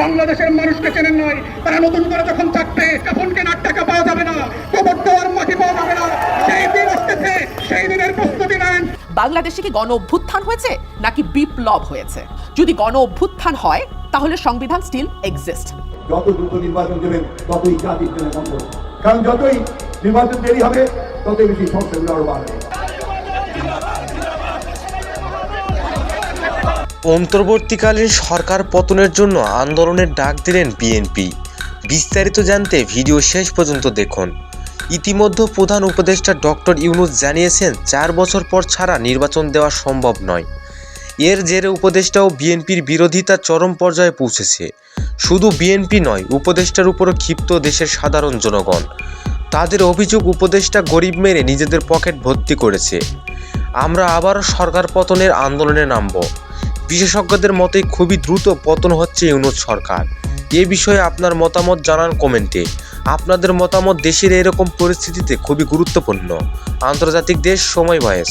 বাংলাদেশের মানুষকে চেনেন নয়, তারা নতুন করে যখন থাকবে কাফনকে নাক টাকা পাওয়া যাবে না, কবর দেওয়ার মাটি পাওয়া যাবে না, সেই দিন আসতেছে, সেই দিনের প্রস্তুতি নেন। বাংলাদেশে কি গণ অভ্যুত্থান হয়েছে নাকি বিপ্লব হয়েছে? যদি গণ অভ্যুত্থান হয় তাহলে সংবিধান স্টিল এক্সিস্ট। যত দ্রুত নির্বাচন দেবেন ততই জাতির জন্য মঙ্গল, কারণ যতই নির্বাচন দেরি হবে ততই বেশি সমস্যাগুলো আরো বাড়বে। অন্তর্বর্তীকালীন সরকার পতনের জন্য আন্দোলনের ডাক দিলেন বিএনপি। বিস্তারিত জানতে ভিডিও শেষ পর্যন্ত দেখুন। ইতিমধ্যে প্রধান উপদেষ্টা ডক্টর ইউনূস জানিয়েছেন 4 বছর পর ছাড়া নির্বাচন দেওয়া সম্ভব নয়। এর জেরে উপদেষ্টা ও বিএনপির বিরোধিতা চরম পর্যায়ে পৌঁছেছে। শুধু বিএনপি নয়, উপদেষ্টার উপরও ক্ষিপ্ত দেশের সাধারণ জনগণ। তাদের অভিযোগ, উপদেষ্টা গরিব মেরে নিজেদের পকেট ভর্তি করেছে। আমরা আবারও সরকার পতনের আন্দোলনে নামব। বিশেষজ্ঞদের মতে খুবই দ্রুত পতন হচ্ছে ইউনূস সরকার। এ বিষয়ে আপনার মতামত জানান কমেন্টে। আপনাদের মতামত দেশের এরকম পরিস্থিতিতে খুবই গুরুত্বপূর্ণ। আন্তর্জাতিক দেশ সময় ভয়েস।